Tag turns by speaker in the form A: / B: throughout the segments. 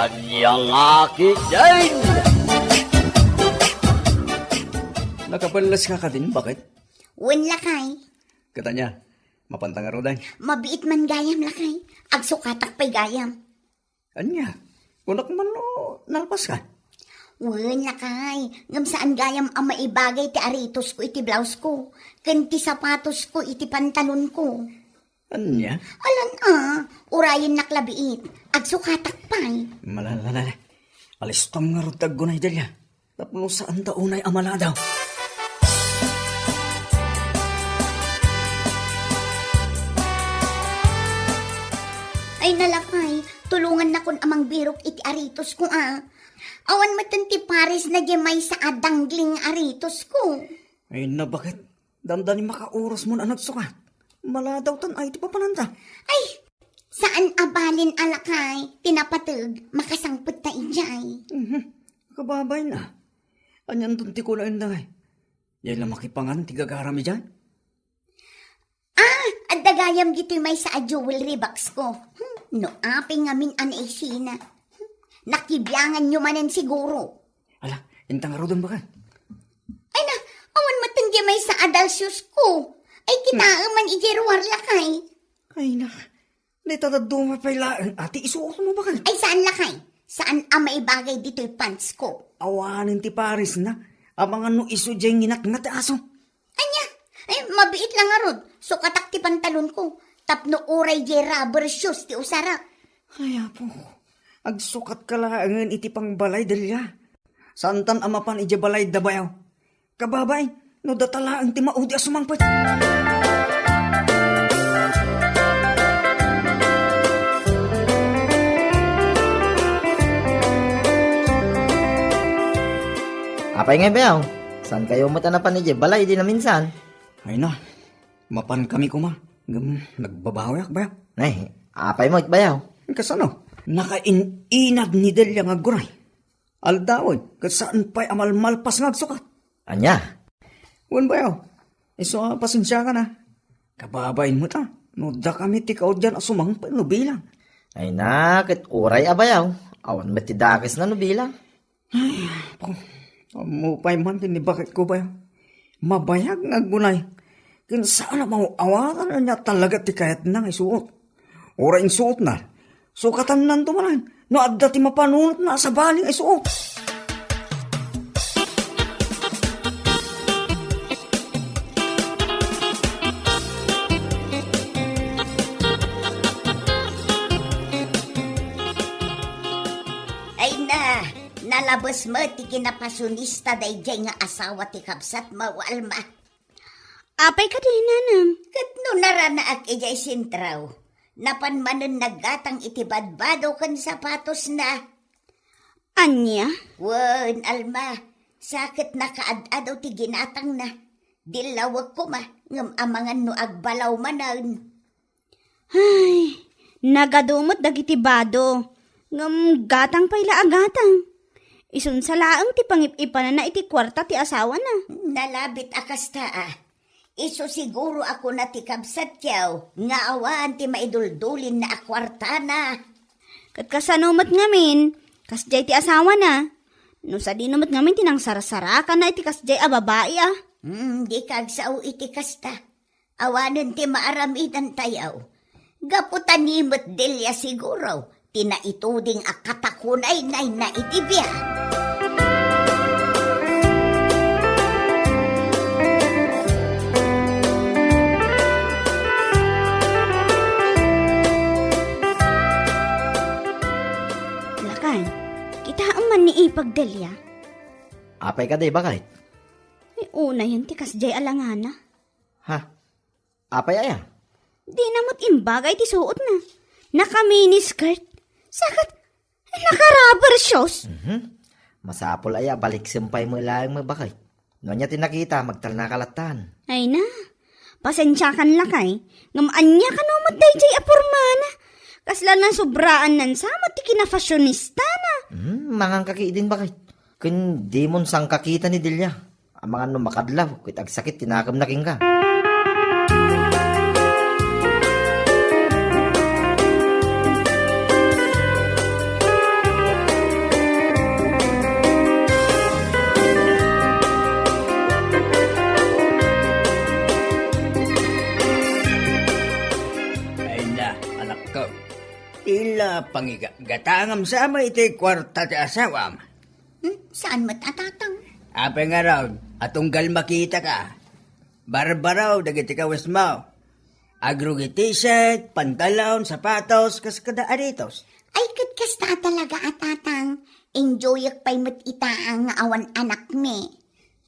A: Kanyang aki din!
B: Nakapalas ka din, bakit?
C: Wen lakay.
B: Katanya, mapantang arodan.
C: Mabiit man gayam lakay. Agsukatak pa'y gayam.
B: Anya, kunak man no, nalpas ka.
C: Wen lakay. Ngam saan gayam ang maibagay ti aritos ko iti blouse ko. Ken ti sapatos ko iti pantalon ko.
B: Anya,
C: Alan urayin naklabiit. Agsukatak pa'y.
B: malalala. Alis tam nga rutag gunay dalya. Tapno saan taunay amala daw.
C: Ay nalakay. Tulungan na kun amang birok iti aritos ko Awan matanti pares na may sa adangling aritos ko.
B: Ay na bakit? Damdani makauras mo na nagsukat. Maladaw tan ay ti papananda.
C: Ay, saan abalin alakay? Tinapatag, makasangpot na ijay.
B: Kababay na. Anyan dun ti ko na inday. Yan lang makipangan ti gagarami dyan.
C: At dagayam gito'y may sa jewelry box ko. No, aping ngamin anaisina. Nakibyangan nyo manan siguro.
B: Ala, intang arodan bakit?
C: Ay na, awan matanggi may sa adalsyos ko. Ay kinaaman ijeruar lakay.
B: Ay na, natadaduma pa ilaan. Ate, isuot mo bakit?
C: Ay saan lakay? Saan ang maibagay dito'y pants ko?
B: Awanin ti Paris na. Abangan no iso dyan nginat-ngat aso.
C: Anya, ay mabiit lang arod. So katak ti pantalon ko. Tapno uray je rubber shoes ti usara.
B: Ay po, agsukat ka laangan iti pang balay dalya. Santan amapan iti balay da bayaw. Kababay, no datalaang ti maudi asumangpet.
D: Apay nga bayaw? Saan kayo matanapan ni balay di na minsan?
B: Ay na, mapan kami kuma. Nagbabawayak bayaw.
D: Nay, apay mo bayaw?
B: Kasano? Nakainad ni Delia nga guray. Aldawoy, kasaan pa'y amalmalpas nga agsukat.
D: Anya?
B: Wan bayaw, iso pasensya ka na. Kababayin mo ta, no da kami tikaw dyan asumang pa no bilang.
D: Ay nakit uray abayaw. Awan matidakis na no bilang.
B: Mupay man din ni bakit ko bayaw. Mabayag nga gunay. Kung saan na mauawakan na niya talaga ti kayat nang isuot. Ora yung suot na. Sukatan nan tumanan. No adda ti mapanunot na sa baling isuot.
C: Ay na, nalabas mo ti kinapasyonista day jay nga asawa ti kabsat mawalma.
E: Apay ka din, nanam.
C: Kat no naranaak ijay sintraw, napanmanon naggatang itibadbado kan sapatos na.
E: Anya?
C: Wan, alma, sakit na kaadadaw ti ginatang na. Dilawag ko ngam amangan no agbalaw manan.
E: Ay, nagadumot dagiti bado. Ngam gatang payla agatang. Isun sa laang ti pangipipanan na iti kwarta ti asawa na.
C: Nalabit akas Iso siguro ako na ti kabsat yaw, nga awan ti maiduldulin na akwarta na.
E: Kat kasanumat ngamin, kasjay ti asawa na. No sa dinumat ngamin tinang sarasarakan na iti kasjay a babae
C: Di kagsao iti kasta. Awanan ti maaramitan tayaw. Gaputan nimot delya siguro, tinaituding akatakunay na itibya.
E: Ni ipagdalya.
D: Apay ka day bakit?
E: Ay, una yan ti kasjay alangana.
D: Ha? Apay aya?
E: Di namot imbagay ti suot na. Naka mini skirt. Sakat, naka rubber shoes.
D: Masapol aya, balik simpay mo lang mo bakit? No niya tinakita, magtal na kalatan.
E: Ay na, pasensya kan lakay. Ngamanya ka no matday apurmana. Kasla na sobraan nan sama ti kinafasyonista na.
D: Mangang kakiidin bakit? Kun di mon sang kakita ni Delia. Ang mga no makadlaw, kit agsakit tinakam na king ka.
B: Tila pangigatangam sa ama iti kwarta ti asawam.
C: Saan matatang?
B: Apay nga raw, atunggal makita ka. Barbaraw, dagiti kawas mo. Agrugi t-shirt, pantalon, sapatos, kas kada aritos.
C: Ay, kasta talaga atatang. Enjoy pa'y mat itaang nga awan anak me.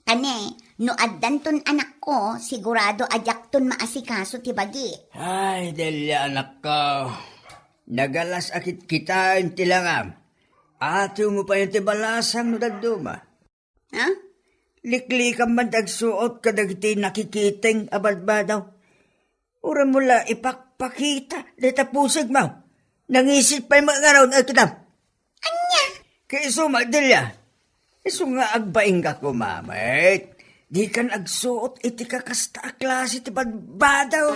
C: Kane, no addan ton anak ko, sigurado ajak ton maasikaso ti bagi.
B: Ay, Delia anak ko. Nagalas akit kita yung tilangam. Ate mo pa yung tibalasang no dagduma.
C: Ha?
B: Liklikam man dagsuot kadagiti nakikiting abadbadaw. Ura mula ipakpakita, ditapusig mo. Nangisip pa'y mga raw na kitam.
C: Anya?
B: Kaiso Magdelia, iso nga agbaing ka kumamit. Di kan agsuot iti kakasta klase ti badbadaw.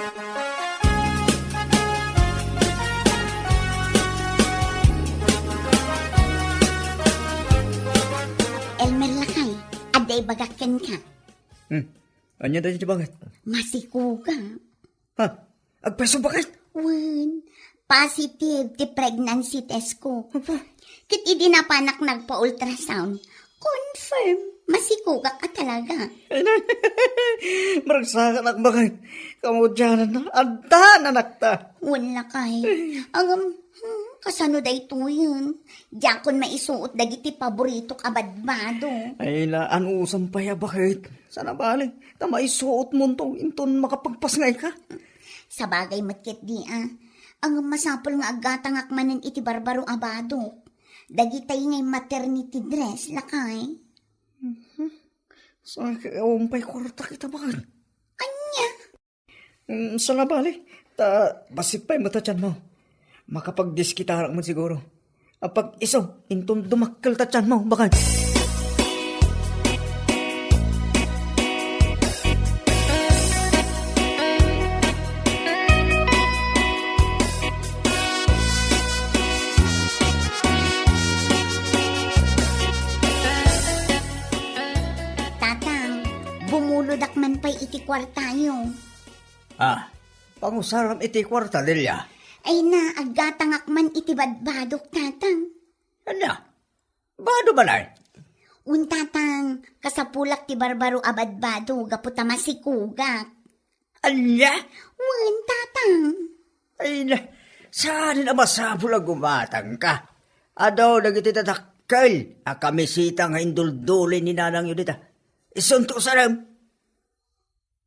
C: Elmer lakay, aday bagakken ka.
B: Anya dahil ti bakit?
C: Masikuga.
B: Ha? Agpaso bakit?
C: Wen, positive ti pregnancy test ko. Kit idi na panak nagpa-ultrasound. Confirm, masikuga ka talaga.
B: Maragsakan ak bakit? Kamudyanan na, adda na nakta.
C: Wala kay. Ang kasano day to yun. Diyan kon maisuot dagiti paborito kabadbado.
B: Ay laan usam pa ya bakit? Sana bali, tama isuot mo to, inton makapagpasngay ka.
C: Sa bagay matkit di ang masapol nga agatang akmanan iti barbaro abado. Dagitay ngay maternity dress lakay.
B: Sa umpay kwarta kita bakit?
C: Anya?
B: Sana bali, basit pa'y matatyan mo. Makapagdiskitarak mo siguro. Apag iso, inton dumakkel tatyan mo, bakit?
C: Bumuludak man pa'y iti kwartayo.
B: Pangusaram iti kwarta, Delia.
C: Ay na, agatangak man iti badbadok tatang.
B: Ano? Bado ba na?
C: Tatang, kasapulak ti barbaro abadbado, gaputa masikugak.
B: Anya?
C: Tatang.
B: Ay na, saan na masapula gumatang ka? Adaw, nagiti tatakkel, akamisita nga indulduli ni nanang yun dita. Isunto sa ram.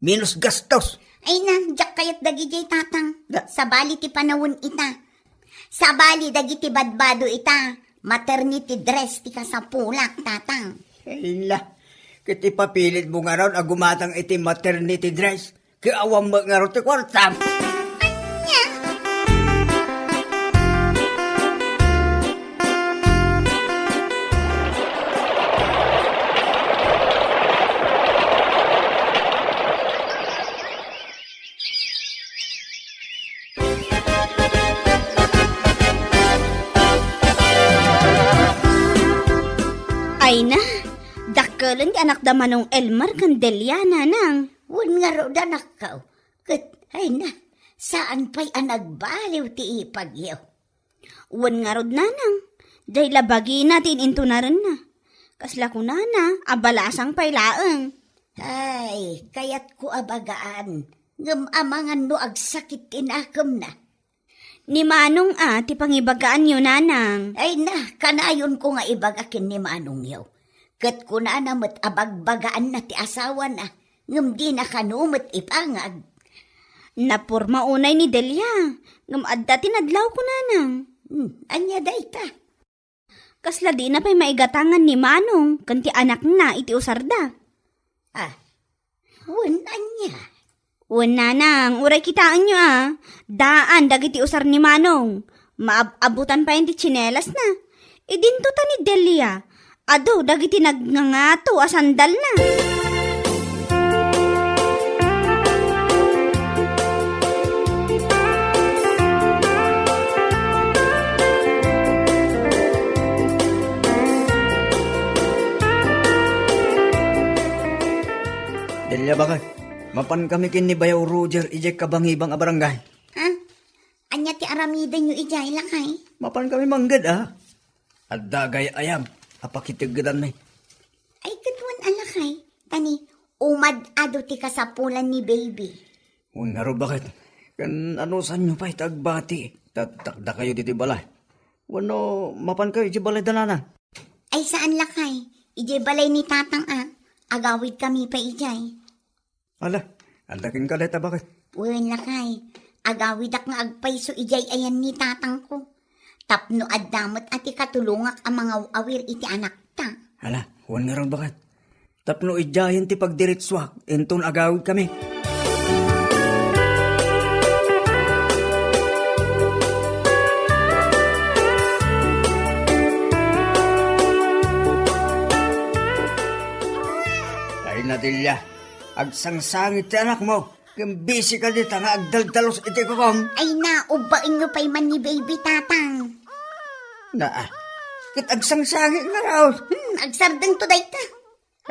B: Minus gastos.
C: Ay na, jak kayat dagijay tatang.
B: Da.
C: Sabali ti panawon ita. Sabali dagiti badbado ita. Maternity dress ti kasapulak tatang.
B: Ay la, kiti papilit mo nga raw agumatang iti maternity dress. Kaya awang mo nga raw ti kwarta.
E: Ay na, dakkelan ti anak da manong Elmer Candelia nanang.
C: Wan nga raw danak ka. Ay na, saan pa'y anagbaliw ti ipagyaw?
E: Wan nga rod nanang, day labagi natin into na rin na. Kasla ko nana, abalasang pa'y laeng.
C: Ay, kayat ko abagaan. Ngamamangan no agsakit tinakam na.
E: Ni manong ti pangibagaan yun nanang.
C: Ay na, kanayon ko nga ibagakin ni Manong yaw. Kat ko na namat abagbagaan na ti asawa na, ngam di na kanumat ipangag.
E: Napurma unay ni Delia, ngam adda tinadlaw ko nanang.
C: Anya day ta.
E: Kasla di na pa'y maigatangan ni manong, kanti anak na iti usarda.
C: Wan anya.
E: Wan nanang, uray kitaan nyo daan dagiti usar ni manong. Maabutan pa yung ti tsinelas na. Idinto ta ni Delia. Ado, dagiti nagngangato asandal na.
B: Delia bakit? Mapan kami kin ni Bayaw Roger ijek kabangibang a barangay.
C: Anya ti ti aramidan nyo ijay lakay.
B: Mapan kami manggad, At dagay ayam, apakitigadan may.
C: Ay, katuan alakay. Tani, umad-ado ti kasapulan ni baby.
B: Uy, nga ro bakit? Kan ano saan nyo pa itagbati? Tatakda kayo diti balay. Wano, mapan kayo di balay danana.
C: Ay, saan lakay? Ijay balay ni tatang agawid kami pa ijay.
B: Ala, andakin ka deta bakit?
C: Uwan lakay, agawid ak nga agpayso ijay ayan ni tatang ko. Tapno at damot at ikatulungak ang mga awir iti anak ta.
B: Ala, huwan nga ron bakit? Tapno ijayan ti pagdiritswak, enton agawid kami. Ay Nadilya, agsangsangit ti anak mo. Kambisi ka dita nga agdaldalos iti kokong.
C: Ay na, ubain nyo pa'y man ni baby tatang.
B: Kit agsangsangit nga raw.
C: Agsardeng to day ta.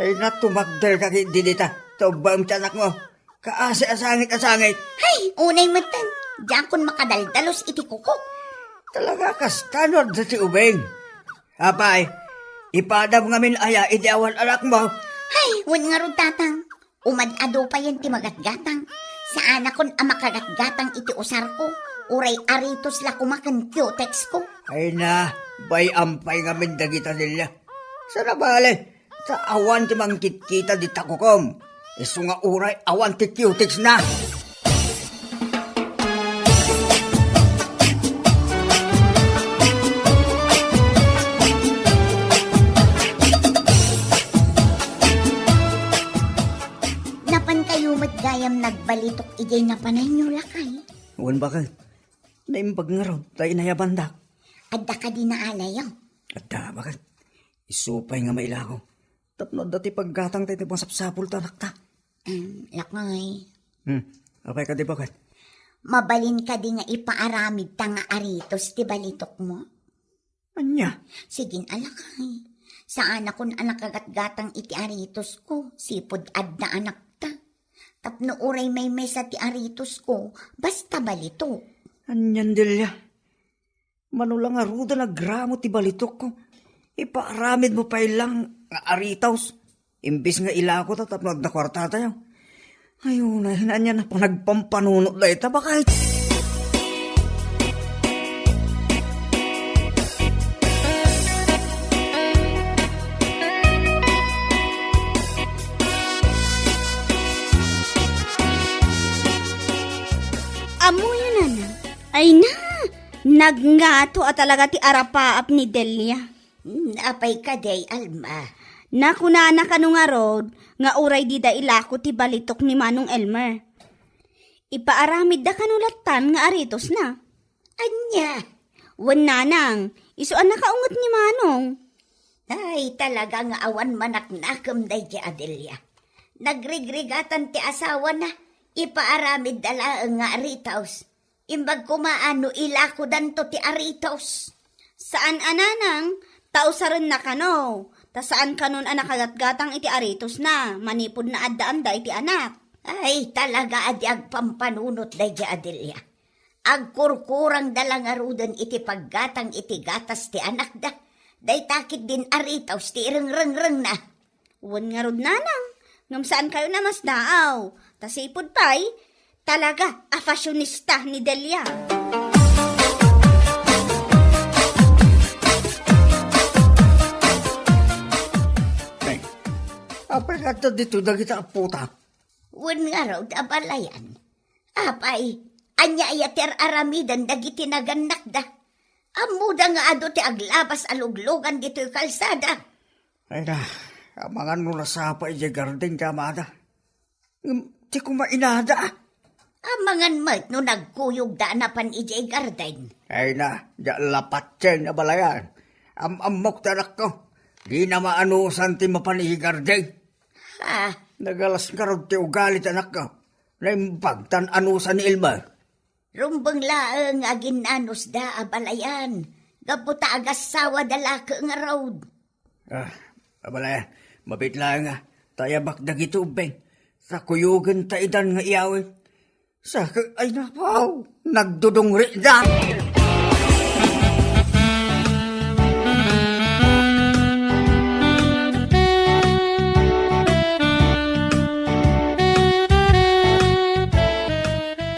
B: Ay natumagdal ka kit didita. Taubam ti anak mo. Kaasi asangit.
C: Hay, unay matan. Diyan kun makadaldalos iti kukok.
B: Talaga kas tanod sa si Ubeng. Apay, ipadam ngamin aya iti awan anak mo.
C: Hay, wan nga ron tatang. Umad-ado pa yan ti magatgatang. Sa anak kon makagatgatang iti usar ko. Uray aritos la kumakan cutex ko.
B: Ay na, bay ampay ngamin dagita nila. Sana bale, sa awan ti mangkit-kita di takukom. Isu nga uray awan ti cutix na.
C: Gayam nagbalitok ijay na panay nyo lakay.
B: Uwan bakit? Naimbag nga raw, tayo nayabandak.
C: Adda ka di na alayaw.
B: At bakit? Isupay nga mailako. Tapno dati paggatang tayo pang sapsapul ta nakta.
C: Lakay.
B: Apay ka di bakit?
C: Mabalin ka di nga ipaaramid ta nga aritos ti balitok mo.
B: Anya?
C: Sigin alakay. Sa anak kon anak kagatgatang iti aritos ko, sipod adda anak ta. Tapno uray may sa ti aritos ko, basta balito.
B: Anyan dilya. Manulang nga ruda nagramo ti balitok ko. Ipaaramid mo pa ilang nga aritaws. Imbis nga ilako ta tapno na kwarta tayo. Ayun na, hinanya na pa nagpampanunot na ita. Bakit?
E: Amoy na na. Ay na, nagngato at talaga ti arapaap ni Delia.
C: Apay ka day, Alma.
E: Nakunana ka nung arod, nga uray di da ilako ti balitok ni Manong Elmer. Ipaaramid da kanulatan nga aritos na.
C: Anya?
E: Wan nanang, isuan na kaungot ni Manong.
C: Ay, talaga nga awan manaknakam day di Adelia. Nagrigregatan ti asawa na, ipaaramid dala nga aritaws. Imbag kumaano ilako danto ti aritaws.
E: Saan ananang, tausaran na kano, ta saan kanon anak agatgatang iti aritos na, manipod na adda-anda iti anak.
C: Ay, talaga adi agpampanunot day di Adelia. Agkurkurang dalang arudan iti paggatang iti gatas ti anak da. Day takit din aritaws ti ireng-reng-reng na.
E: Wan nga rod nanang, ngam saan kayo na mas daaw, tasipod pa'y, talaga a fashionista ni Delia.
B: Ay, apay ka ta dito dagita puta.
C: Wan nga raw abalayan. Apay, anya ayater aramidan dagiti naganak da. Amuda nga ado ti aglabas aluglogan dito yung kalsada.
B: Ay na, amangan mo na sapa iya garden kamada. Ti kumainada.
C: Amangan mat no nagkuyog da na pan ijay garden.
B: Ay na, di lapat siya na balayan. Amok tanak ko. Di na maanusan ti mapanihi garden.
C: Ha,
B: Nagalas ka rin ti ugalit anak ko. Naimbag tan anusan ni Ilma.
C: rumbang laeng agin anos da abalayan. Gaputa agasawa dalaka nga road.
B: Abalayan, mabit lang nga. Tayabak dagiti ubeng. Sa kuyugan taidan nga iyawin. Ay napaw, nagdudungri na.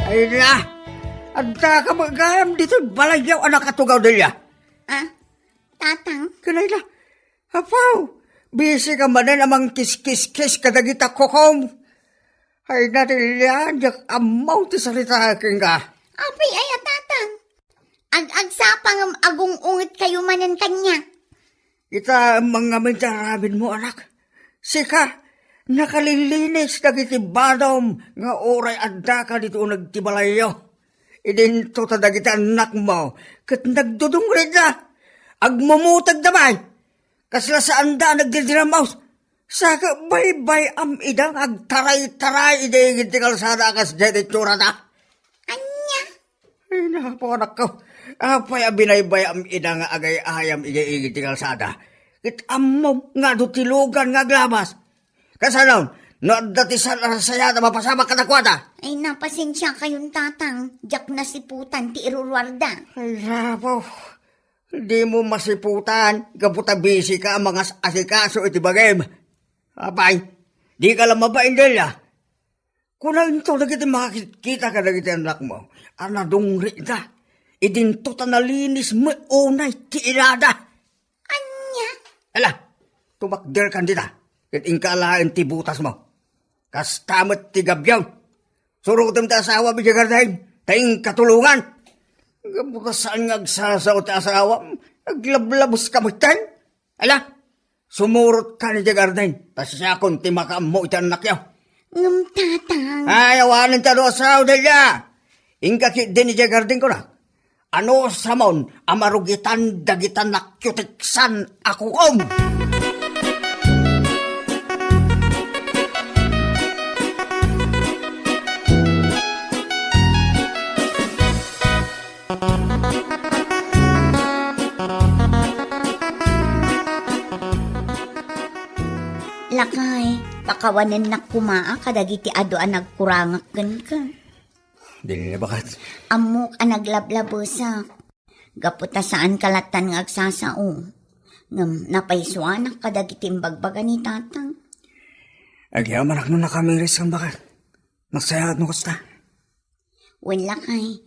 B: Ay na, anda ka magayam dito balayyaw anak katugaw dilya.
C: Ah, tatang,
B: Kanay na, apaw, busy ka man na namang kis-kis-kis kadagita kokom. Ay na dilya, yak amaw ti salita aking ka.
C: apay ay tatang. Ag-agsapang agong ungit kayo manan kanya.
B: Ita mga mentarabin mo anak. Sika, nakalilinis dagiti badom nga oray adda ka dito nagtibalayo. Idinto ta dagiti anak mo, kat nagdudungrid na. Agmumutag damay. Kasla sa anda nagdidiramaw. Saka bay-bay am idang agtaray-taray ide giti kalsada akas deti tsura ta.
C: Anya,
B: Ay napo anak ko. Apay abinay-bay am idang agay-ayam ide giti kalsada. Kit ammo nga dutilugan nga glabas. Kasanaw, no datisan na saya na mapasama ka na kwata.
C: ay napasensya kayong tatang. Diyak na siputan ti irurwarda.
B: Ay rapo, di mo masiputan. Kaputa busy ka ang mga asikaso iti bagay. Apay, di ka lang mabain dila. Kung ito nagiti makikita ka nagiti anak mo, anadungri na. Idinto ta nalinis mo unay ti irada.
C: Anya,
B: Ala, tumakder kan dita. Kat ingkalain ti butas mo. Kastamot ti gabyaw. Surutem ti asawa bijagardahin. Taing katulungan. Gabukasan nga agsasaw ti asawa. Naglablabos ka mo tan. Ala, sumurot ka ni jagardahin. Tasakon ti makaam mo iti anak yaw.
C: ngam tatang.
B: Ay, awanin ta do asaw dalya. Ingkakit din ni jagardahin ko na. Ano samon amarugitan dagitan nakyutiksan ako kom.
C: Lakay, pakawanan na kumaa kadagiti adoan nagkurangak gan ka.
B: Dili na bakat.
C: Amok ang naglablabosak. Gaputa saan kalatan nga agsasao. Ngam napaiswanak kadagiti bagbaga ni tatang.
B: Agyaman ak no nakamiris kang bakat. Nagsayat mo kusta.
C: Wen lakay,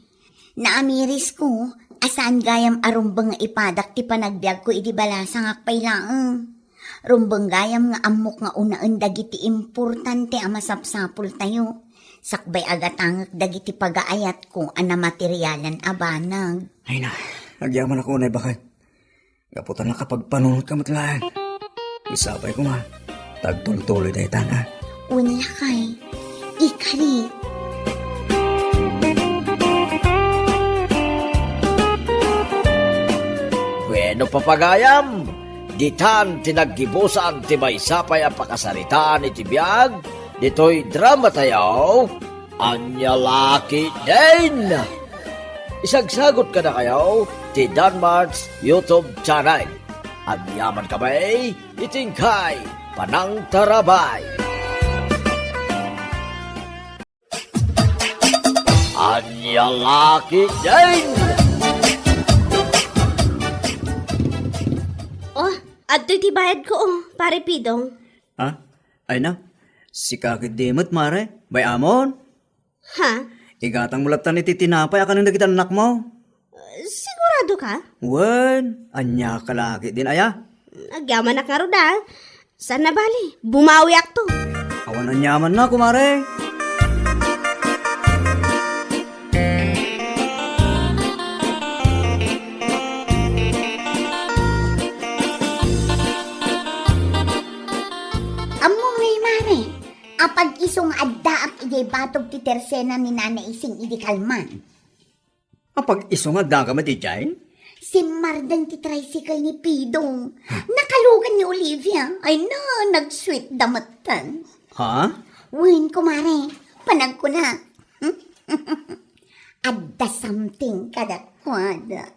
C: naamiris ko, asaan gayam arumbang nga ipadak ti panagbiag ko idi balasang akpay laang. Rumbang gayam nga amok nga unaan dagiti importante ang masapsapul tayo. Sakbay agatangak dagiti pagaayat ko ana materyalan abanag.
B: Ay na, agyaman ako unay bakat. Gaputan na kapag panunod ka matlaan. Isabay ko man. Tagtultuloy na itana.
C: Wen lakay, ikari.
A: Bueno papagayam, ditan tinaggibusan ti maysapay ang pakasaritaan iti biyag, dito'y drama tayo, anya laki din. Isagsagot ka na kayo, ti Danmar's YouTube channel. Agyaman kamay, itingkay, panang tarabay. Anya laki din.
E: Oh, adto'y ti bayad ko, pare Pidong.
B: Ha? Ay na, si kakit dimot mare. Bayamon.
E: Ha?
B: Igatang mulatan iti tinapay akan nang anak mo.
E: Sigurado ka?
B: Wen, anya kalaki din aya.
E: Agyaman na nga roda. Saan na bali? Bumawi akto.
B: Awan anyaman na kumare.
C: Among ngay mare, apag isong adda ak ijay batog ti tersena ni Nana Ising idi kalman.
B: Apag isungad da ka matijay?
C: Si Mardan ti tricycle ni Pidong. Nakalugan ni Olivia. Ay na, nag-sweet damatan.
B: Ha?
C: Win, kumare, panag ko na. Adda something kadakwada.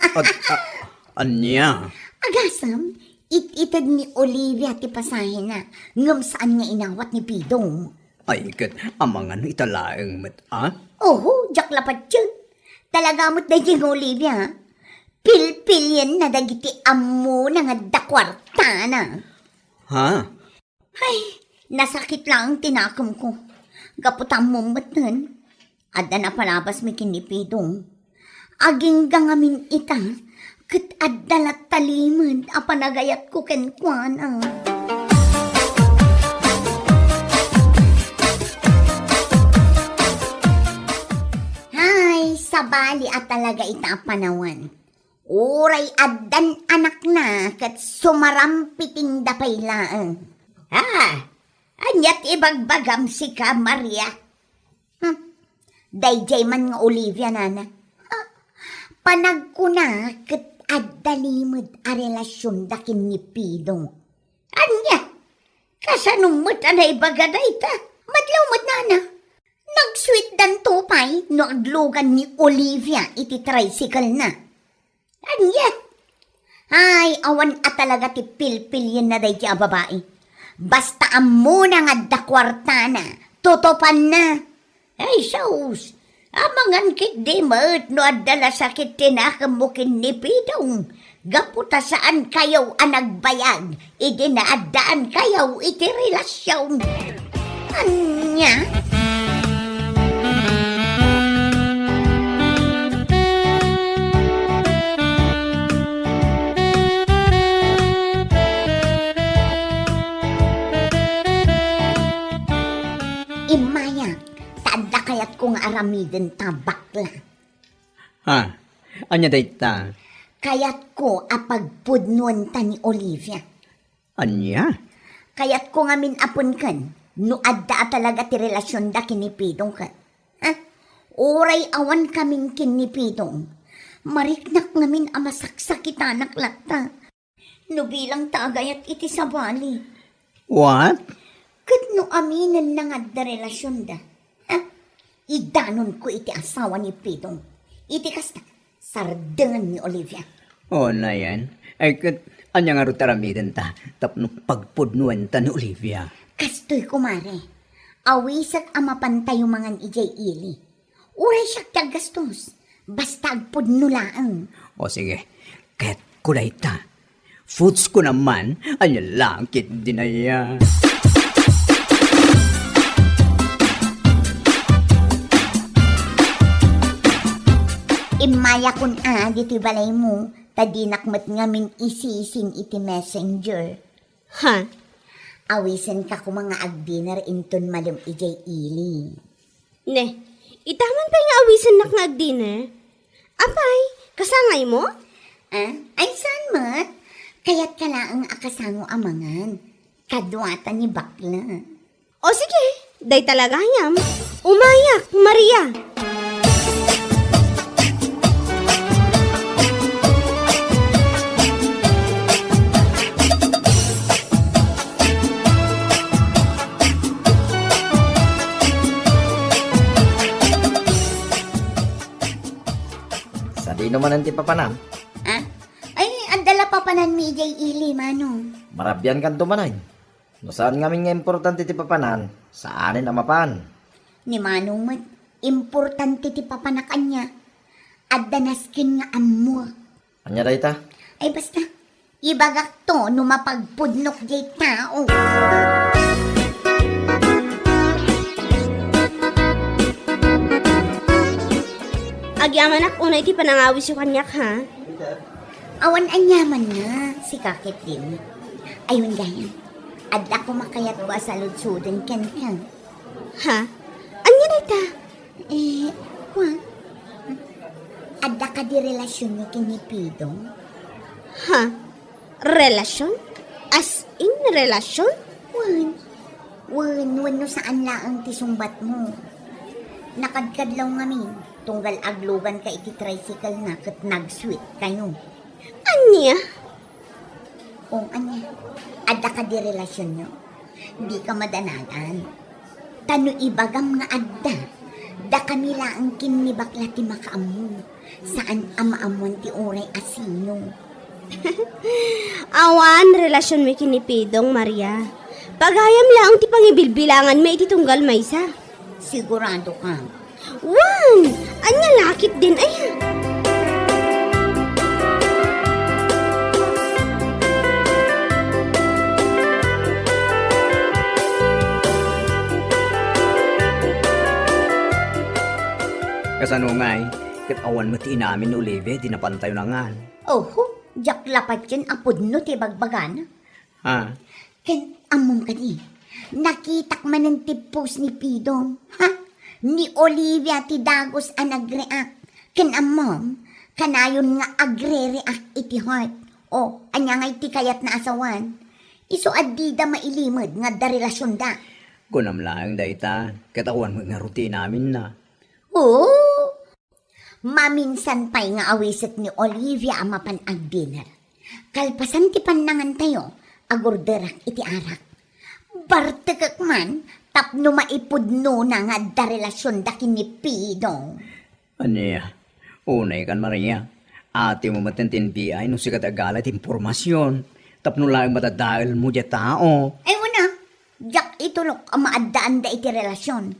B: Anya?
C: Agasam, it-itad ni Olivia ti pasahin na. Ngam saan nga inawat ni Pidong.
B: Ay, kat, amangan italaang mat,
C: Oho, jak lapat yun. Talaga mo't na yung Olivia. Pil-pil yan na dagiti amo na nga dakwarta na.
B: Ha?
C: Ay, nasakit lang ang tinakam ko. Gaputang mumot nun. Adda na palabas may kinipidong. Aging gangamin ita. Kat adda na talimod. Apanagayat ko kenkwana. Ay, sabali at talaga ita panawan. Uray addan anak na kat sumarampiting dapay laang. Anyat ibagbagam si ka, Maria. Dayjay man nga Olivia, nana. Panagkuna kat addalimod a relasyon dakin ni Pidong. Anya, kasanumot anay bagaday ta. Madlawmod, nana. Nag-sweet dan tupay no aglugan ni Olivia iti tricycle na. Anya? Ay, awan at talaga ti pilpilyan na day ti a babae. Basta amo na nga dakwarta na, tutupan na. Ay, saus, amangan kit di mat no adala sakit tinakamukin ni Pidong. Gaputa saan kayaw anagbayag, idinaadaan kayaw iti relasyon. Anya? Imaya, tanda kayat kong aramiden tabakla.
B: Ha? Anya dayta?
C: Kayat ko apagpudnuan ta ni Olivia.
B: Anya?
C: Kayat ko nga minapon kan, no adda talaga ti relasyon da kinipidong ka. Oray awan kaming kinipidong. Mariknak ngamin amasaksakitanak lakta. No bilang tagayat iti sabali.
B: What?
C: Kat no aminan na nga da relasyon da. Idanon ko iti asawa ni Pidong. Iti kasta, sardangan ni Olivia.
B: O na yan. Ay, kat, anya nga rutaramidan ta. Tapno pagpudnuan ta ni Olivia.
C: Kastoy kumare. Awisat amapantay yung mga ijay ili. Uray siya tagastos. Basta agpudno laang.
B: O sige, kahit kulay ta. Foods ko naman, anya langkit din na yan.
C: Imaya kun dito balay mo, tadinakmat ngamin isisin iti messenger.
E: Ha?
C: Awisan ka ko mga agdinner inton malum ijay ili.
E: Ne, itaman pa nga awisan na nga dinner. Apay, kasangay mo?
C: Ay saan mat? Kaya't kalaang akasango amangan. Kadwata ni bakla.
E: O sige, day talaga yam. Umayak, Maria.
D: Sa di naman ang tipapanam.
C: Ay, andala pa panan mi ijay ili, manong.
D: Marabyan kan tumanay. No saan ngamin nga importante tipapanan, saanin amapan.
C: Ni manong mat, importante ti papanakan niya. Addanaskin nga ammo.
D: Anya dayta?
C: Ay basta, ibagak to no mapagpudnok jay tao.
E: Agyaman ak unay ti panangawis yung kanyak, ha?
C: Awan anyaman na, si kakit din. Ayun gaya, adda ko makayat ko sa lutsudan ken.
E: Ha? Anya nita?
C: Kwa? Adda ka di relasyon ni kinipidong?
E: Ha? Relasyon? As in relasyon?
C: Wan no saan laang tisumbat mo. Nakadkadlaw ngamin, tunggal aglugan ka iti tricycle na kat nag-sweet kayo.
E: Anya?
C: Kung anya, adda ka di relasyon nyo, di ka madanagan. Tano ibagam nga adda, da kami laang kinibakla ti makaamu, saan amaamuan ti oray asino.
E: Awan, relasyon mi kinipidong, Maria. Pagayam lang ti pangibilbilangan may iti tunggal maysa.
C: Sigurado ka.
E: Wan! Anya lakit din aya.
B: Kasano nga kat awan mo ti inamin ni Olivia, di napantay na nga.
C: Oho, jak lapat yan apod no ti bagbagan.
B: Ha?
C: Ken amom ka di. Nakitak man ng tipos ni Pidong. Ha? Ni Olivia ti Dagos ang nag-react. Ken amom, kanayon nga agre-react iti heart. O, anya nga iti kayat na asawan. Iso adida mailimod nga da relasyon da.
B: Kunam lang da ita, kat awan mo nga routine namin na.
C: Oo. Maminsan pa'y nga awisit ni Olivia ang mapanag dinner. Kalpasan ti panangan tayo, agorderak iti arak. Bartekak man, tapno maipudno na nga da relasyon da kinipidong.
B: Anya, unay kan Maria. Ate mo matintinbiay no sikat agalat impormasyon. Tapno lang matadahil mo dya tao.
C: Ay wala, jak itulok ang maadaan da iti relasyon.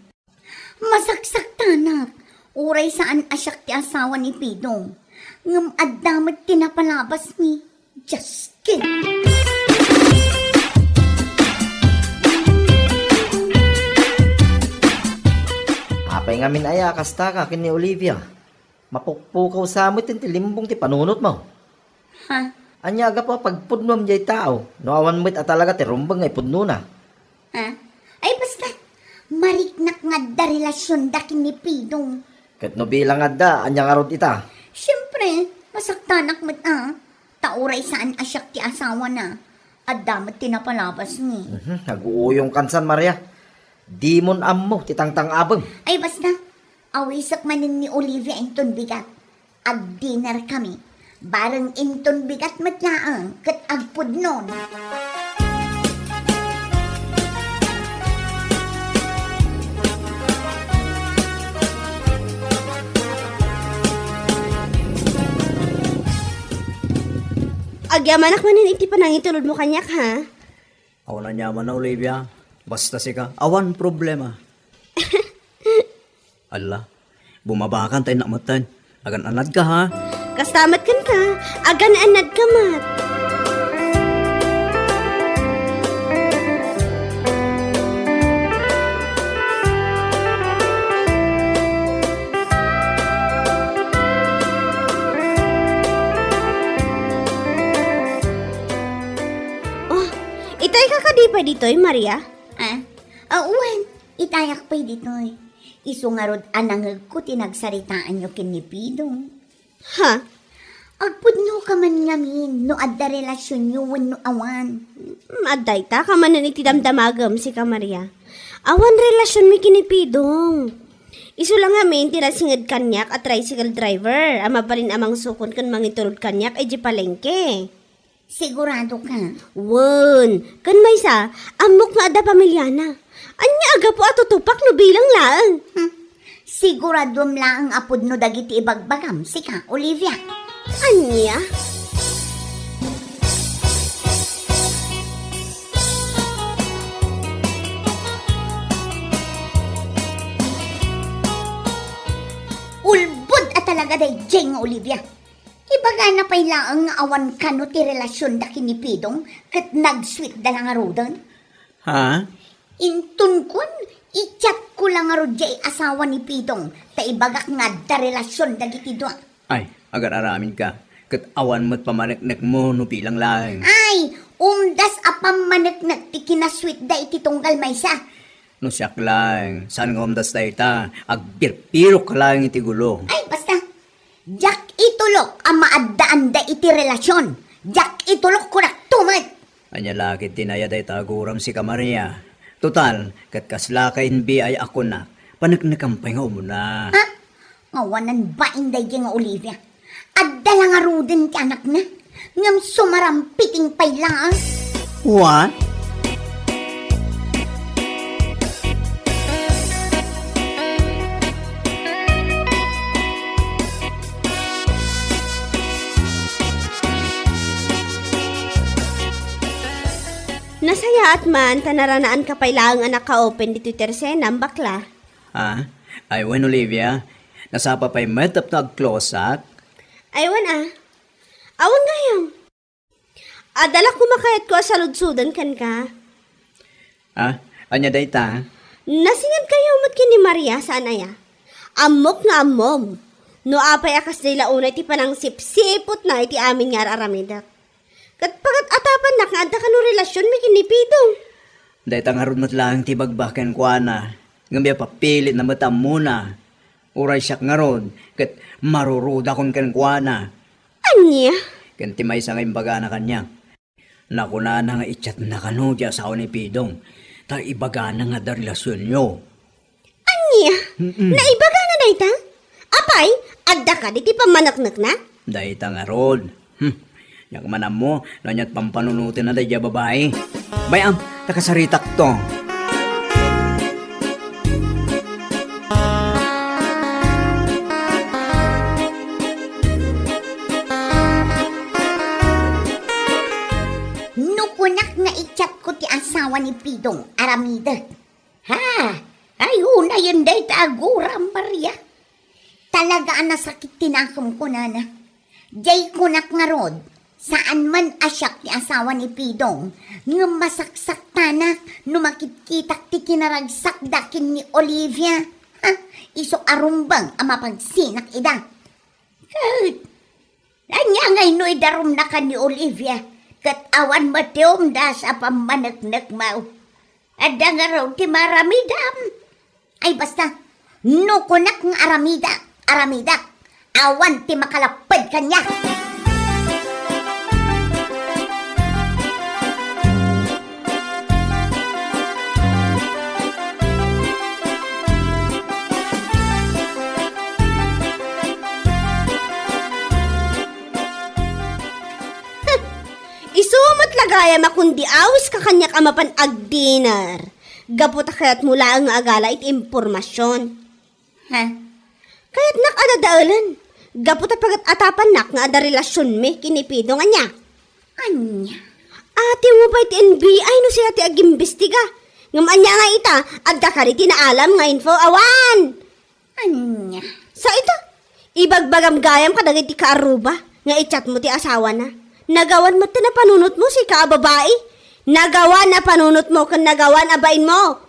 C: Masaksak tanak, uray saan asyak ti asawa ni Pidong. Ngam addamat tinapalabas ni Justin.
D: Apay nga minaya kasta ka kin ni Olivia. Mapukpukaw sa mo ti limbong ti panunot mo.
C: Ha?
D: Anya aga pa pagpudnom jay tao. No awan mo at talaga ti rumbang ay pudno na.
C: Ha? Ay basta, mariknak nga da relasyon da kinipidong.
D: Kat no bilang adda, anya nga rod ita.
C: Siyempre, masaktanak mo't tauray saan asyak ti asawa na. At damat tinapalabas ni.
D: Nag-uuyong kansan Maria. Di mon ammo ti tangtang abeng.
C: Ay basta, awisak manin ni Olivia inton bigat. Ag-dinner kami. Bareng inton bigat matlaang kat agpudnon.
E: Agyamanak manin iti panangitulod mo kanyak ha.
B: Awan na nyaman na Olivia. Basta sika, awan problema. Ala, bumabakan tayo nakmatan. Agan anad ka ha.
E: Kastamat kan ka, agan anad ka mat. Oh, itay ka kadipa dito'y Maria?
C: Uwan, itayak pa'y dito'y. Isungarod anangag ko tinagsaritaan nyo kinipidong.
E: Ha?
C: Agpudno ka man ngamin, no adda relasyon nyo no awan.
E: Aday ta, kamanan iti damdamagam si ka Maria. Awan relasyon mi kinipidong. Isu lang amin tinasingad kanyak at tricycle driver. Ama pa rin amang sukon kan mangitulod kanyak ay di palengke.
C: Sigurado ka?
E: Wan, kan may sa, amok nga ada pamilyana. Anya aga po atutupak no bilang lang.
C: Sigurado lang ang apod no dagiti ibagbagam, sika, Olivia.
E: Anya?
C: Ulbod at talaga day Jeng Olivia. Ibaga na pa'y laang nga awan ka no ti relasyon da kinipidong kat nag-sweet da lang arudan.
B: Ha?
C: Intun kun, i-chat ko lang aro jay asawa ni Pidong ta ibagak nga da relasyon da giti doa.
B: Ay, agar aramin ka. Kat awan mo't pamanaknak mo no bilang lang.
C: Ay, umdas apam manaknak ti kinasweet da iti tunggal maysa.
B: No siyak lang. Saan nga umdas tayo ta? Agpirpiro ka lang iti gulo.
C: Ay, basta. Jak itulok ang maaddaan da iti relasyon. Jak itulok ko tumad.
B: Anya lakit tinaya day taguram si Kamaria. Total, kat kaslakain bi ay ako na. Panagnakampay nga umuna.
C: Ha? Ngawanan ba inday nga Olivia? Adda lang arudin ti anak na. Ngam sumarampiting pay lang.
B: What?
E: Nasaya at man, tanaranaan ka pa'y lang anak ka open dito tersenam bakla.
F: Ah, aywan Olivia, nasapa pa'y metap na agklosak.
E: Aywan awan ngayong. Adala kumakayat ko sa ludsudan kan ka.
F: Ah, anya dayta?
E: Nasingan kayo mat ni Maria saan aya? Amok nga amom. No apay akas nila unay ti panang sipsipot na iti amin nga aramidak. Kat pagat atapan na nga ka no relasyon mi kinipidong.
F: Dayta nga ron matlang ti bagbaken kwa na. Ngambya papilit na matam muna. Uray siyak nga ron, kat maruruda kon kan kwa na.
E: Anya?
F: Kan ti may sa nga imbaga na kanya. Nakuna na nga itchat na kano di asawa ni Pidong. Ta ibaga na nga da relasyon nyo.
E: Anya? Naibaga na dayta? Apay, adda ka di ti pamanaknak na?
F: Dayta nga ron. Yak manam mo, nanyat pampanunutin na dayja babae. Bayam, takasaritak to.
C: Nukunak nga i-chat ko ti asawa ni Pidong, Aramida. Ha? Ayun na yun day agura, Maria. Talaga ang nasakit tinakam ko na na. Jay kunak nga rod, saan man asyak ti asawa ni Pidong, nga masaksak tanak, numakitkitak ti kinaragsak dakin ni Olivia. Ha? Iso arumbang ang mapagsinak ida. Kahit, anya ngay no idarum na ka ni Olivia, kat awan matiom da sa pamanagnak mau. Ada nga raw ti maramidam. Ay basta, no kunak ng aramida, awan ti makalapad kanya.
E: Isumat lagayam akundi awis ka kanyak amapan ag-dinner. Gapot kayat mula ang agala it impormasyon.
C: Ha?
E: Kaya't nak adadaalan. Gapot pagat atapan nak nga ada relasyon mi kinipido nga niya.
C: Anya?
E: Ate mo ba iti NBI no siya ti agimbestiga? Ngam anya nga ita, adda ka rin tinaalam nga info awan.
C: Anya?
E: Sa ito, ibagbagam gayam ka dagiti ka aruba, nga i-chat mo ti asawa na. Nagawan mo na panunot mo si kaababae. Nagawan na panunot mo kan nagawan abain mo.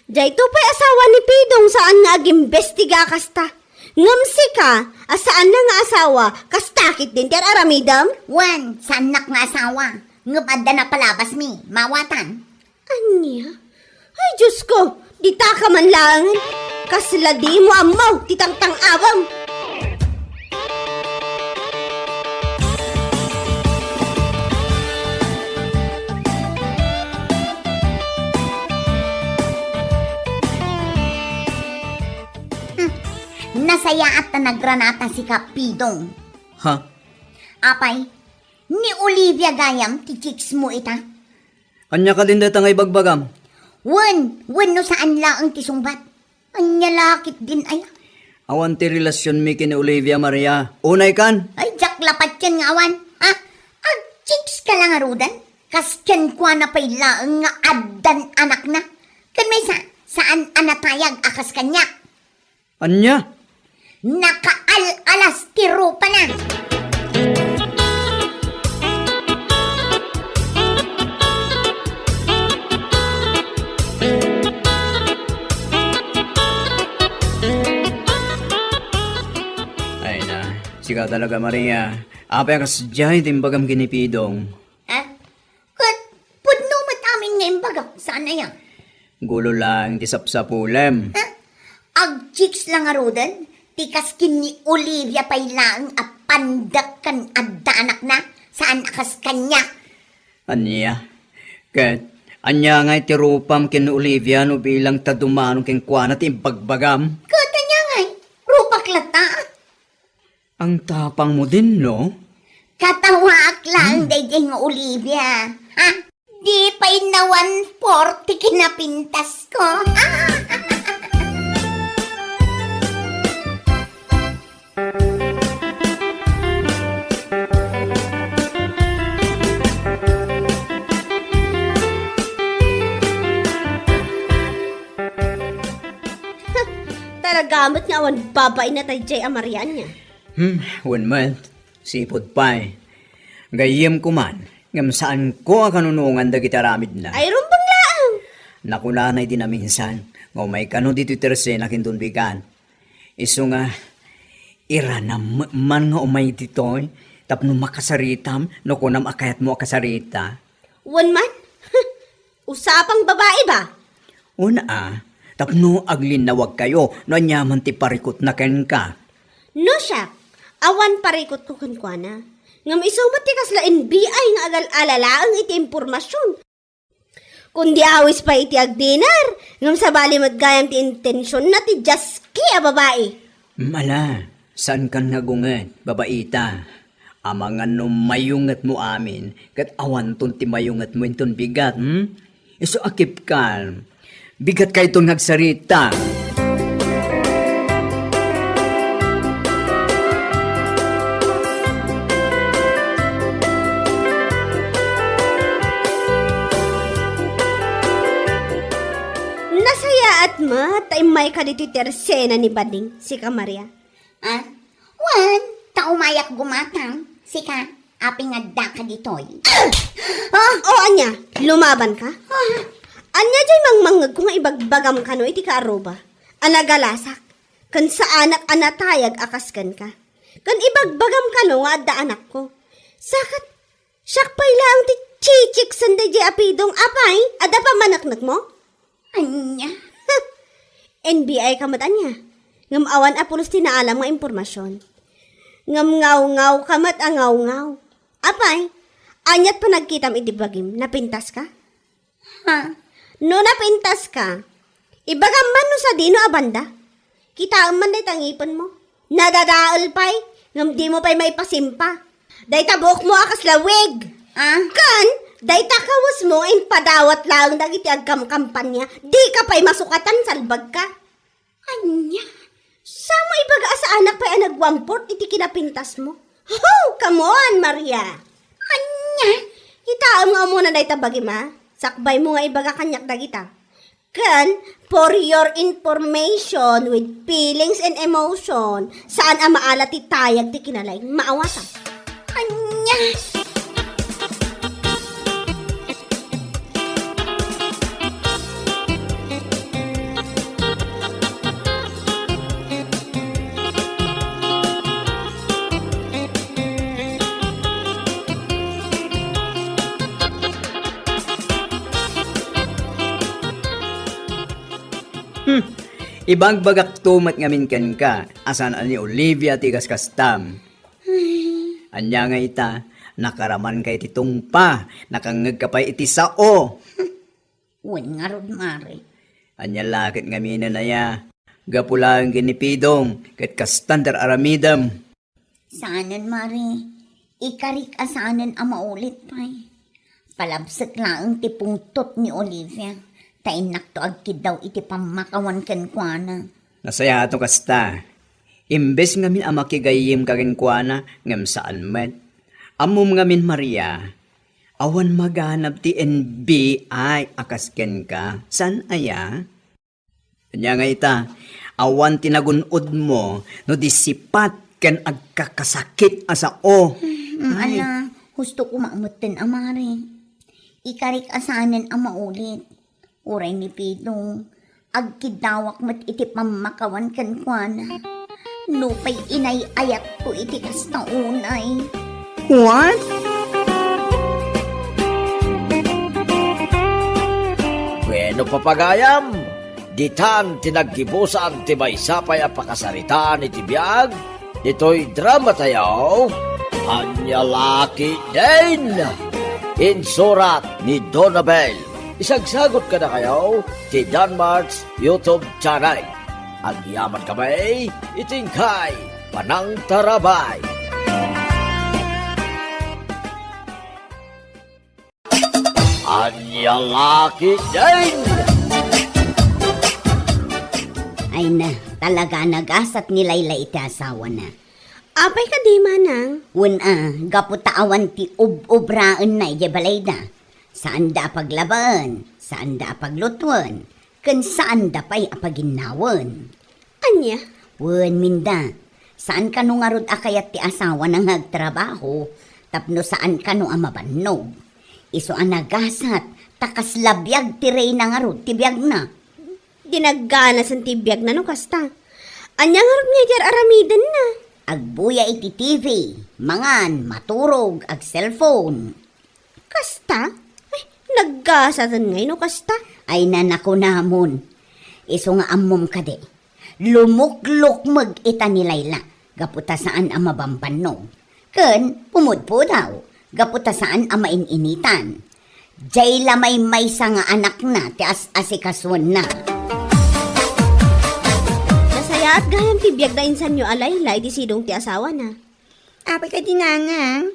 E: Dayto pa'y asawa ni Pidong saan nga agimbestiga kasta. Ngamsi ka, asaan na nga asawa, kastakit din ti aramidam?
C: Wan, sanak nga asawa. Ngabada na palabas mi, mawatan.
E: Anya? Ay, Diyos ko, di ta ka man lang. Kasla di mo amaw, titang-tang awam.
C: Nasaya at nagranata si Kapidong.
F: Ha?
C: Apay, ni Olivia gayam, ti chicks mo ita.
F: Anya ka din dayta nga ibagbagam.
C: Wan no saan lang ang tisungbat. Anya lakit din ay.
F: Awan ti relasyon mi kini Olivia Maria. Unay kan?
C: Ay, jaklapat yan nga awan. Ha? Ag chicks ka lang arudan. Kasyan kwa na pay laang nga addan anak na. Kan may saan anatayag akas kanya.
F: Anya?
C: Nakaal-alas tiro pa na.
F: Ay na, sigaw talaga Maria. Apay ka sadyay timbagam kinipidong.
C: Ha? Kat, pudno matamin nga imbagak. Sana yan?
F: Gulo lang ti sapsapulem.
C: Ha? Ag chicks lang arudan. Tikas kin ni Olivia pay lang apandak kan adda anak na. Saan akas kanya?
F: Anya? Ket, anya nga iti rupam kin Olivia no bilang tadumanong kin kwa na timpagbagam.
C: Kata niya ngay, rupak lata.
F: Ang tapang mo din, no?
C: Katawaak lang dayjay nga Olivia. Ha? Di pa'y na 140 kinapintas ko.
E: damot nga awan babay na tayo jay amarian niya.
F: 1 month. Sipod pa eh. Gayem ko man, ngam saan ko kanunungan dagiti aramid na.
E: Ay rumbang laang.
F: Nakulanay din na minsan, ngaw may kano dito terse na kintunbigan. Iso nga, ira na man nga umay ditoy, tapno makasaritam, no kunam akayat mo akasarita.
E: One man? Usapang babae ba?
F: Una tapno aglinawag kayo, no anyaman ti parikot na ken ka.
E: No siya, awan parikot ko kunkwana. Ngam isumat ti kasla NBI nga agal-alalaang iti impormasyon. Kundi awis pa iti agdinar, ngam sabali magayam ti intensyon na ti jaski a babae.
F: Mala, saan kan nagunget, babaita? Amangan no mayungat mo amin, kat awan ton ti mayungat mo inton bigat, Iso akip ka, bigat ka itong nagsarita.
E: Nasaya at taimay ka dito tersena ni Bading, si Kamaria.
C: Ah, wan, taumayak gumatang. Sika, aping adda ka ditoy.
E: O anya, lumaban ka? Anya jay mangmangag kung ibagbagam ka no iti kaaroba. Anagalasak, kan sa anak anatayag akaskan ka. Kan ibagbagam ka no nga adda anak ko. Sakat, syakpay lang ti chichik sanday jay apidong apay, adda pa manaknak mo?
C: Anya?
E: NBI ka anya. Ngam awan apulos tinaalam nga impormasyon. Ngam ngaw-ngaw kamat ang ngaw-ngaw. Apay, anyat pa nagkitam idibagim, napintas ka?
C: Ha?
E: No napintas ka, ibagam man no sa dino abanda. Kitaan man day tangipon mo. Nadadaal pa'y, ngam di mo pa'y may pasimpa. Day tabok mo akas lawig.
C: Ah?
E: Kan, day takawas mo in padawat lang dagiti agkam kampanya. Di ka pa'y masukatan salbag ka.
C: Anya?
E: Sama ibaga sa anak pa'y anagwamport iti kinapintas mo. Oh, come on, Maria.
C: Anya?
E: Kitaan nga muna day tabagim ha. Sakbay mo nga ibaga kanyak dagita. Kan, for your information with feelings and emotion, saan ang maalat ti tayag ti kinalay, maawatan.
C: Anya?
F: Ibang bagak tumat ngamin ken ka, asan ani Olivia tigas kastam. Anya nga ita, nakaraman kay iti tungpa, nakangag ka pa iti sao.
C: Wan nga rod, Mari.
F: Anya lakit ngamin na ya, gapulang ginipidong, ket kastandar aramidam.
C: Saanan, Mari? Ikarik asanan ang maulit pa'y. Palabsak lang ti pungtot ni Olivia. Tainak to agkid daw iti pamakawan kenkwana.
F: Nasaya ato kasta. Imbes ngamin ang makigayim kagenkwana, ngam saan met. Amom ngamin Maria, awan maghanap ti NBI akasken ka. San aya? Kanya nga ita, awan tinagunod mo, no disipat ken agkakasakit asao.
C: Ala, gusto ko maamutin ang Mari. Ikarik asanan ang maulit. Uray ni Pidong, agkidawak mat iti pamakawan kenkwana. Lupay inay ayat ko iti kastaunay.
F: What?
A: Bueno papagayam, ditan tinaggibusan ti maysapay a pakasarita ni tibiyag, dito'y drama tayaw, Anya Laki din, insurat ni Donabel. Isagsagot ka na kayo ti Danmarks YouTube channel. Ang yaman kamay, itingkay, panang tarabay. Anya Laki din!
C: Ay na, talaga nagasat ni Layla iti asawa na.
E: Apay ka di manang.
C: Gaputaawan ti ubraan na iyabalay na. Saan da paglaban, saan da paglutuan, kan saan da pa'y apaginawan.
E: Anya,
C: Wen minda, saan ka no nga rod akayat ti asawa nang nagtrabaho, tapno saan ka no amabannog. Iso ang nagasat, takas labyag ti rey na nga rod, tibiyag na.
E: Dinagganas ang tibiyag na no kasta. Anyang harap nga dyan aramidan na.
C: Agbuya iti TV, mangan, maturog, ag cellphone.
E: Kasta? Ay, naggasatan ngayon no kasta.
C: Ay nanako namon. Iso nga ammom kade. Lumuklok mag ita ni Layla. Gaputa saan ang mabambanog. Ken, pumudpo daw. Gaputa saan ang maininitan. Jay lamay may nga anak na, ti as-asikaswan na.
E: Nasaya at gayang tibiyag na insan nyo alaylay, di sidong ti asawa na.
C: Apay ka dinangang?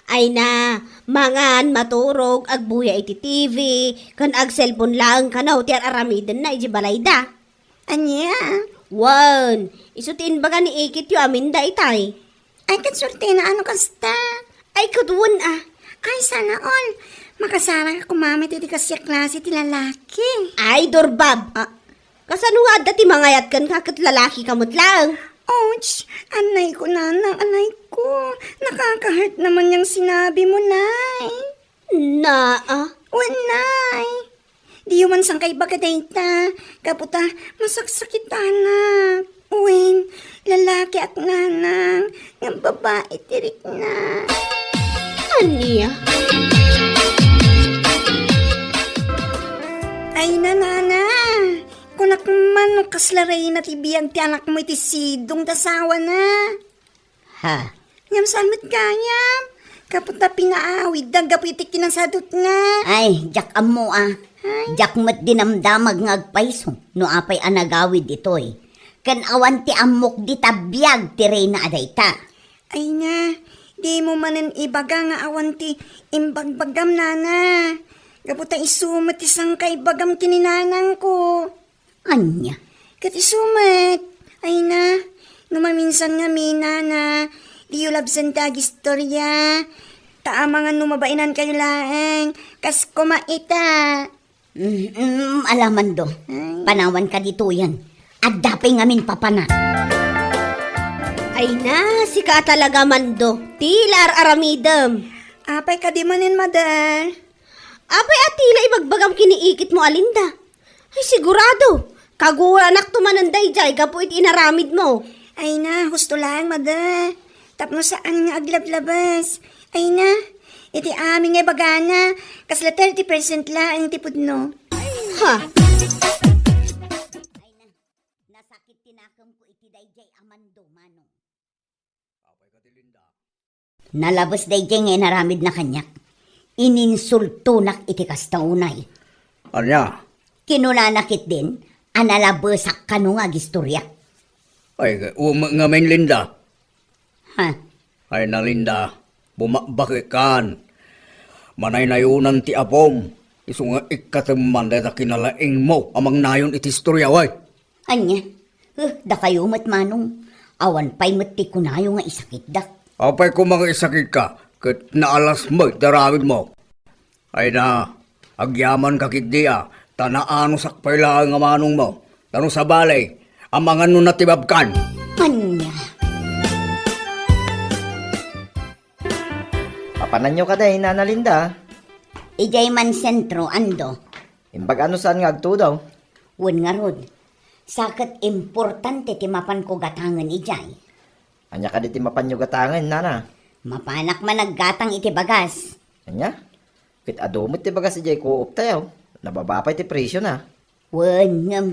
E: Ay na, mangan, maturog, agbuya iti TV, kan ag cellphone lang kanaw, ti aramidan na, iji balayda.
C: Anya?
E: Wan, isutiin baga ni Ikit yu amin da itay.
C: Ay katsurte na ano kasta?
E: Ay kaduwan ah.
C: Ay sana all. Makasara ka kumamit iti kasya klase ti lalaki.
E: Ay, Dorbab. Kasano nga dati mangayat kan kakat lalaki kamot lang.
C: Ouch! Anay ko, nanang, anay ko. Nakaka-hurt naman yung sinabi mo, nay. Nay. Di yuman sang kay bagadayta. Kaputa, masaksakit anak. Uwing, lalaki at nanang. Ng babae, tirik na.
E: Aniya?
C: Ay, nanana. Kunak man no kaslaray na tibiyang ti anak mo iti sidong tasawa na. Ha? Ngam salmat kanyam. Kapunta pinaawid dang gapitik kinasadot na. Ay, jak amo ah. Jak mat dinamdamag nga agpaiso. No apay anagawid itoy. Kan awan ti amok di tabiyag ti reyna adayta. Ay na, di mo manan ibaga nga awan ti imbagbagam nana. Kapunta isumat isang kay bagam kininanang ko. Anya? Kati sumat. Ay na, numaminsan nga mina na, di ulabsan tag istorya. Taamangan numabainan kayo laeng, kas kumaita. Alaman do, panawan ka dito yan. At dapay ngamin papana.
E: Ay na, si ka talaga mando. Tilar aramidam.
C: Apay ka di manin, madal.
E: Apay atila ibagbagam kiniikit mo alinda. Ay sigurado. Kagura anak tumananday jay, kapo iti inaramid mo.
C: Ay na, gusto lang, mada. Tapno saan nga aglablabas. Ay na, iti aming nga bagana. Kasla 30% la ang tipod no.
E: Ha?
C: Ay na, nasakit tinakam ko iti dayjay amando, mano. Nalabas dayjay nga inaramid na kanyak. Ininsultunak iti kastaunay.
A: Anya?
C: Kinunanakit din, analabasak ka no nga gistorya.
A: Ay, ngamin Linda.
C: Ha?
A: Ay na Linda, bumabakikan. Manay nayunan ti apom. Iso nga ikateman dahil kinalaing mo amang nayon iti istorya, way.
C: Anya? Da kayo mat manong. Awan pa'y mati kunayo nga isakit da.
A: Apay ko mga isakit ka, kat naalas mo, daramid mo. Ay na, agyaman kakit diya, tanaano sakpay lang nga manong mo. Tanong sa balay, amangan nun natibabkan.
C: Anya?
D: Papanan nyo ka day, Nana Linda.
C: Ijay man sentro, ando.
D: Imbag ano saan nga agto daw.
C: Wen nga rod. Sakat importante ti mapan ko gatangan ijay.
D: Anya ka diti mapanyo gatangan, Nana.
C: Mapanak man naggatang iti bagas.
D: Anya? Kit adumot ti bagas ijay ko tayo. Nababapay ti presyo na.
C: Wen ngam.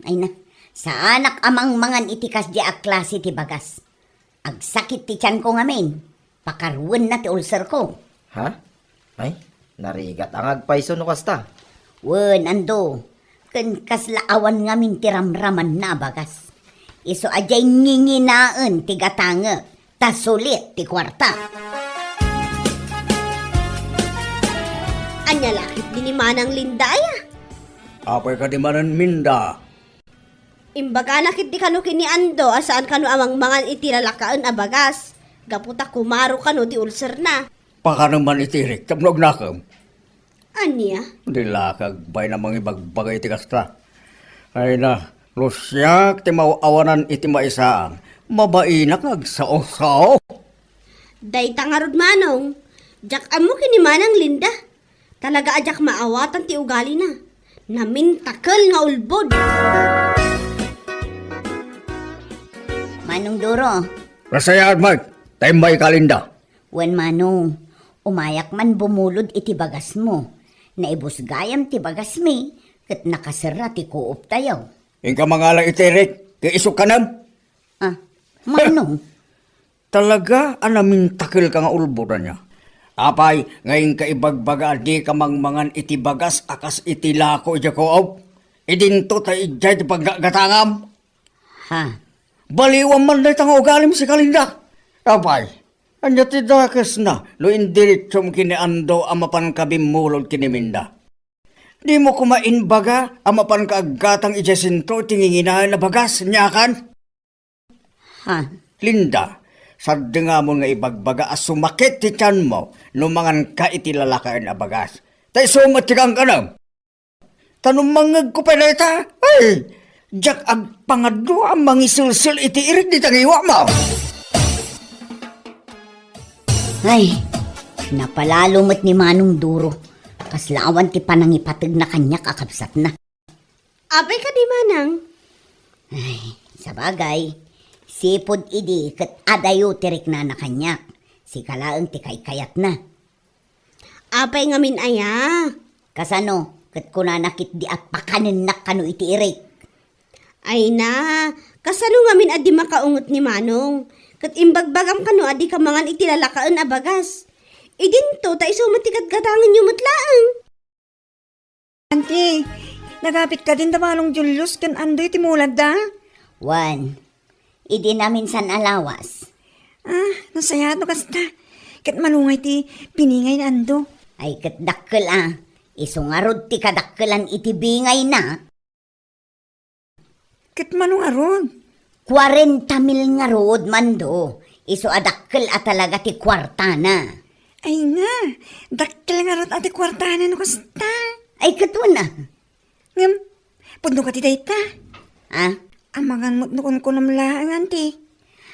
C: Ay na. Sa anak amang mangan itikas di a klase ti bagas. Agsakit ti tiyan ko ngamin. Pakaruan na ti ulcer ko.
D: Ha? Ay, narigat ang agpaiso no kasta.
C: Wen ando. Ken kaslaawan ngamin ti ramraman na bagas. Iso ajay nginginaan ti gatanga. Tasulit ti kwarta.
E: Anya lakit din ni Manang Linda ay.
A: Apay ka di manan minda.
E: Imbaga nakit di kano kini ando, asaan kano amang mangan itiralakaan abagas. Gaputa kumaro kano di ulcer na.
A: Paka naman itirik, tamnog nakam.
E: Anya?
A: Hindi lakag, bay namang ibagbagay ti kasta. Ay na, Lusyak ti mauawanan iti maisaan. Mabainak agsaw-saw.
E: Day tangarod manong, jak amo kini manang Linda. Talaga ajak maawatan ti ugali na. Namintakal nga ulbod.
C: Manong Duro,
A: Rasayaan, Mike. Tembay kalinda.
C: wen manong, umayak man bumulod iti bagas mo. Naibusgayam ti bagas mi, kat nakasara ti kuop tayaw.
A: Ingka mangalang itirik. Kay isok ka nam.
C: Ah, manong,
A: Talaga anamin takil ka nga ulbodan niya. Apay, ngayon ka ibagbaga di ka mangmangan iti bagas akas iti lako iti koob. Idinto ta ijay ti paggatangam.
C: ha,
A: Baliwan man na itang ugalim si Kalinda. Apay, anya ti dakas na no indiritsom kiniando amapan kabimulod kiniminda. Di mo kumainbaga amapan kaaggatang ijasinto tinginginahan na bagas nyakan.
C: ha,
A: Linda, sadde nga mo nga ibagbaga as sumakit ti tiyan mo numangan ka iti lalakain na bagas. Tay sumat ti kang kanam. Tanong mangag ko pa na ita. Ay, jak ag pangado ang mangisulsul iti irit di tangiwa mo.
C: ay, napalalo mo't ni Manong Duro. Kaslawan ti panangipatag na kanya kakabsat na.
E: Apay ka di manang.
C: Sa bagay, sipod idi kat adayo tirik na kanyak. Si kalaang ti kayat na.
E: Apay nga min aya.
C: Kasano, kat kunanakit di at pakanin na kano iti irik.
E: Ay na, kasano nga min adi makaungot ni manong. Kat imbagbagam kano adi ka mangan itilalakaan a bagas. Idinto ta iso matikat gatangan yung mutlaang.
B: Auntie, nagapit ka din tamalong Julius kan andoy timulad da?
C: One, idi namin san alawas.
B: Ah, nasayado kasta. Kat manungay ti piningay na ando.
C: Ay kat dakkel isungarod ti kadakkelan iti bingay na.
B: Kat manung aron.
C: 40 mil nga rood mando. Iso adakkel at talaga ti kwarta na.
B: Ay nga, daktil nga ron ati kwartahan no kasta.
C: Ay katwa na.
B: Ngam, puno ka ti dayta.
C: Ah?
B: Amangan mo nukon ko namlaang, auntie.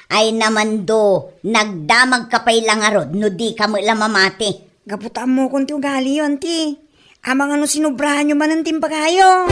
C: Ay naman do, nagdamag ka pa'y lang arod, no di ka mo ilang mamati.
B: Gaputaan mo kung ti ugali yun, auntie. Amangan no sinubrahan nyo man ang timpagayo.